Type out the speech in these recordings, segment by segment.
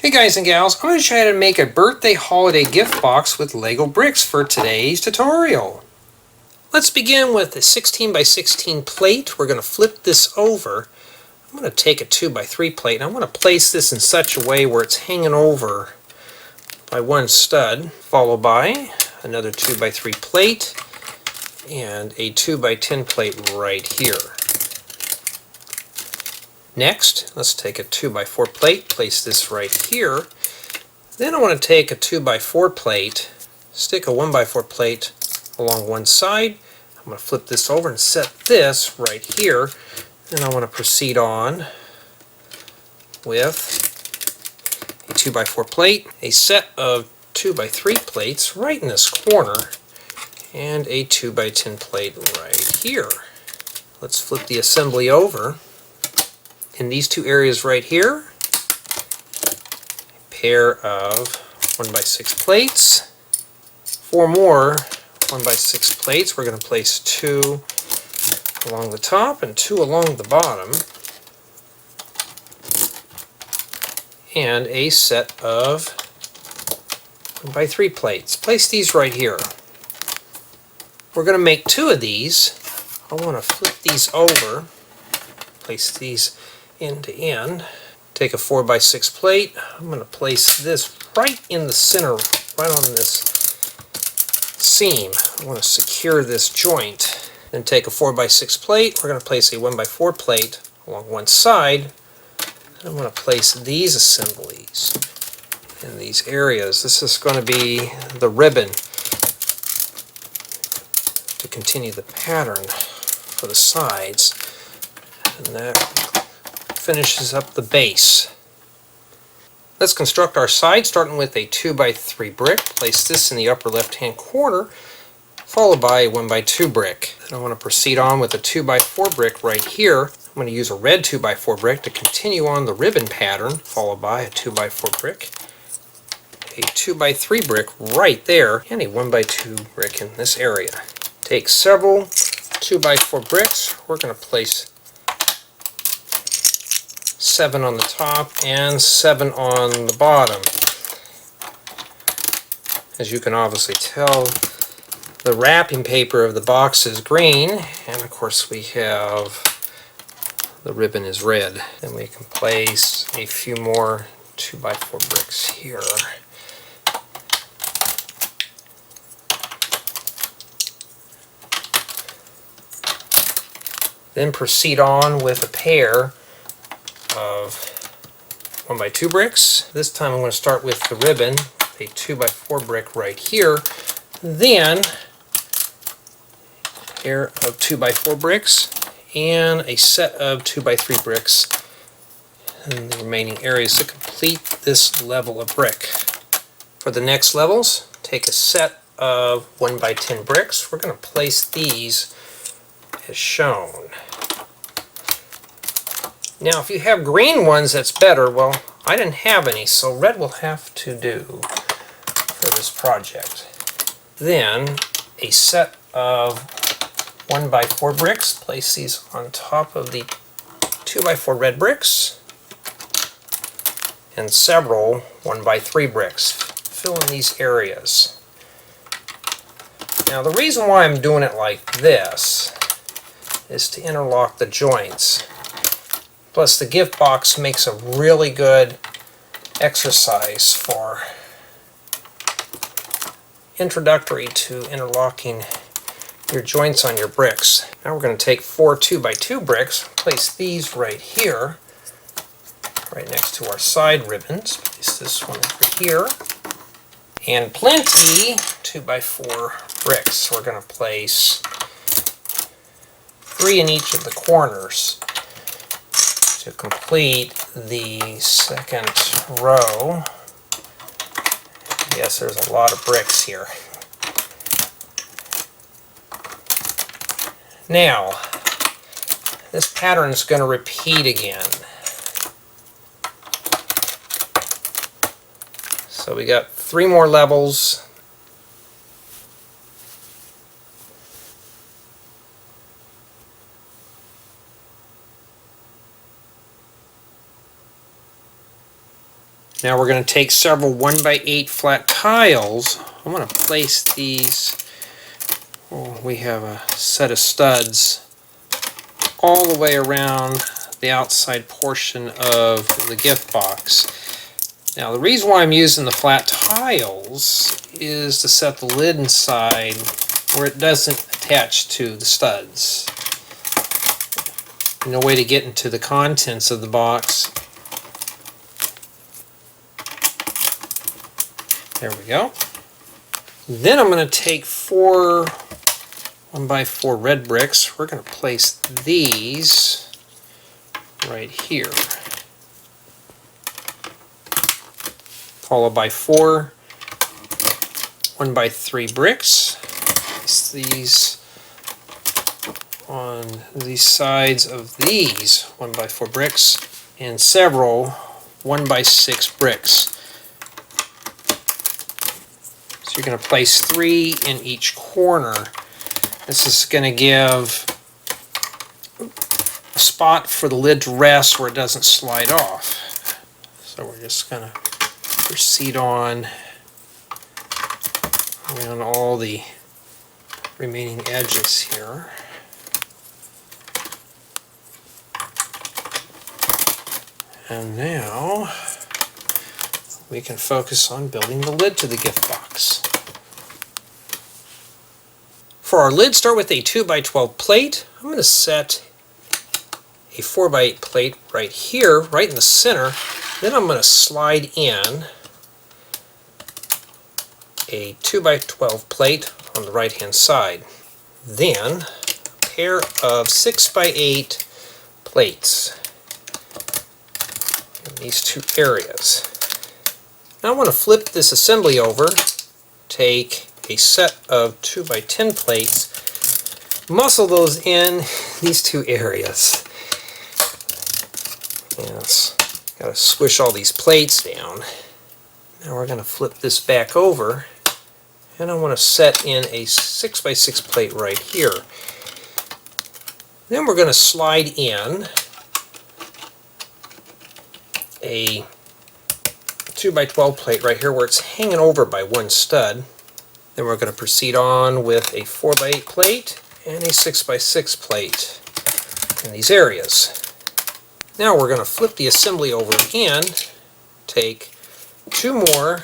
Hey guys and gals, I'm going to show you how to make a birthday holiday gift box with Lego bricks for today's tutorial. Let's begin with a 16 by 16 plate. We're going to flip this over. I'm going to take a 2 by 3 plate and I want to place this in such a way where it's hanging over by one stud, followed by another 2 by 3 plate and a 2 by 10 plate right here. Next, let's take a 2 by 4 plate, place this right here. Then I want to take a 2 by 4 plate, stick a 1 by 4 plate along one side. I'm going to flip this over and set this right here. Then I want to proceed on with a 2 by 4 plate, a set of 2 by 3 plates right in this corner, and a 2 by 10 plate right here. Let's flip the assembly over. In these two areas right here, a pair of 1 by 6 plates, 4 more 1 by 6 plates. We're going to place 2 along the top and 2 along the bottom, and a set of 1 by 3 plates. Place these right here. We're going to make 2 of these. I want to flip these over, place these end to end. Take a 4 by 6 plate. I'm going to place this right in the center, right on this seam. I want to secure this joint. Then take a 4 by 6 plate. We're going to place a 1 by 4 plate along one side. I'm going to place these assemblies in these areas. This is going to be the ribbon to continue the pattern for the sides, and that finishes up the base. Let's construct our side, starting with a 2 by 3 brick. Place this in the upper left hand corner, followed by a 1 by 2 brick. Then I want to proceed on with a 2 by 4 brick right here. I'm going to use a red 2 by 4 brick to continue on the ribbon pattern, followed by a 2 by 4 brick, a 2 by 3 brick right there, and a 1 by 2 brick in this area. Take several 2 by 4 bricks. We're going to place 7 on the top and 7 on the bottom. As you can obviously tell, the wrapping paper of the box is green, and of course we have the ribbon is red. Then we can place a few more 2 by 4 bricks here. Then proceed on with a pair of 1 by 2 bricks. This time I'm going to start with the ribbon, a 2 by 4 brick right here. Then a pair of 2 by 4 bricks and a set of 2 by 3 bricks in the remaining areas to complete this level of brick. For the next levels, take a set of 1 by 10 bricks. We're going to place these as shown. Now, if you have green ones, that's better. Well, I didn't have any, so red will have to do for this project. Then, a set of 1 by 4 bricks. Place these on top of the 2 by 4 red bricks, and several 1 by 3 bricks. Fill in these areas. Now, the reason why I'm doing it like this is to interlock the joints. Plus, the gift box makes a really good exercise for introductory to interlocking your joints on your bricks. Now we're going to take 4 2 by 2 bricks, place these right here, right next to our side ribbons. Place this one over here, and plenty 2 by 4 bricks. So we're going to place 3 in each of the corners to complete the second row. Yes, there's a lot of bricks here. Now, this pattern is going to repeat again. So we got 3 more levels. Now we're going to take several 1x8 flat tiles. I'm going to place these. Oh, we have a set of studs all the way around the outside portion of the gift box. Now the reason why I'm using the flat tiles is to set the lid inside where it doesn't attach to the studs. No way to get into the contents of the box. There we go. Then I'm going to take 4 1x4 red bricks. We're going to place these right here. Followed by 4 1x3 bricks. Place these on the sides of these 1x4 bricks and several 1x6 bricks. So you're going to place 3 in each corner. This is going to give a spot for the lid to rest where it doesn't slide off. So we're just going to proceed on around all the remaining edges here. And now we can focus on building the lid to the gift box. For our lid, start with a 2x12 plate. I'm going to set a 4x8 plate right here, right in the center. Then I'm going to slide in a 2x12 plate on the right hand side. Then a pair of 6x8 plates in these 2 areas. Now I want to flip this assembly over, take a set of 2x10 plates, muscle those in these 2 areas. Yes, got to squish all these plates down. Now we're going to flip this back over, and I want to set in a 6x6 plate right here. Then we're going to slide in a 2x12 plate right here where it's hanging over by 1 stud. Then we're going to proceed on with a 4x8 plate and a 6x6 plate in these areas. Now we're going to flip the assembly over again, take 2 more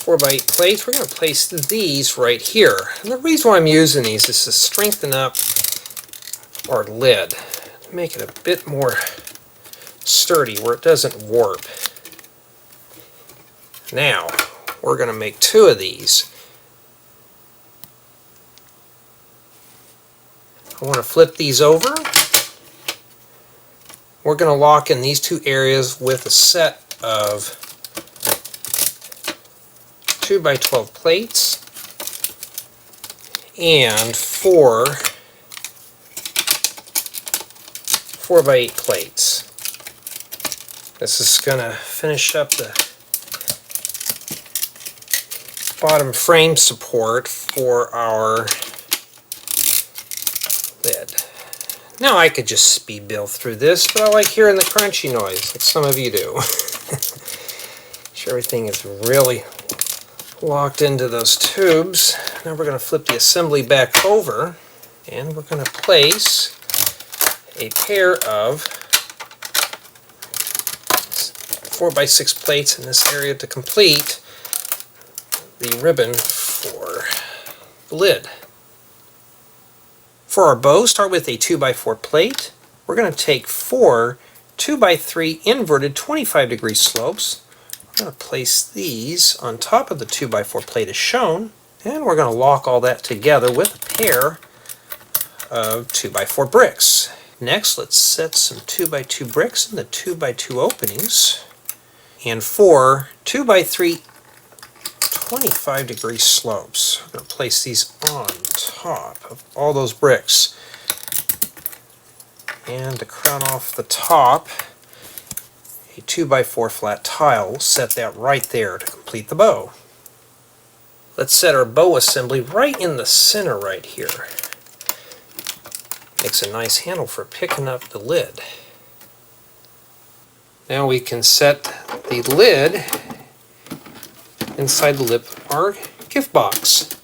4x8 plates. We're going to place these right here. And the reason why I'm using these is to strengthen up our lid, make it a bit more sturdy where it doesn't warp. Now we're going to make 2 of these. I want to flip these over. We're going to lock in these 2 areas with a set of 2x12 plates and 4 4x8 plates. This is going to finish up the bottom frame support for our lid. Now I could just speed build through this, but I like hearing the crunchy noise, like some of you do. Sure, everything is really locked into those tubes. Now we're going to flip the assembly back over, and we're going to place a pair of 4x6 plates in this area to complete the ribbon for the lid. For our bow, start with a 2x4 plate. We're going to take 4 2x3 inverted 25-degree slopes. We're going to place these on top of the 2x4 plate as shown, and we're going to lock all that together with a pair of 2x4 bricks. Next, let's set some 2x2 bricks in the 2x2 openings, and 4 2x3 25-degree slopes. We're going to place these on top of all those bricks. And to crown off the top, a 2x4 flat tile. We'll set that right there to complete the bow. Let's set our bow assembly right in the center right here. Makes a nice handle for picking up the lid. Now we can set the lid inside the lip of our gift box.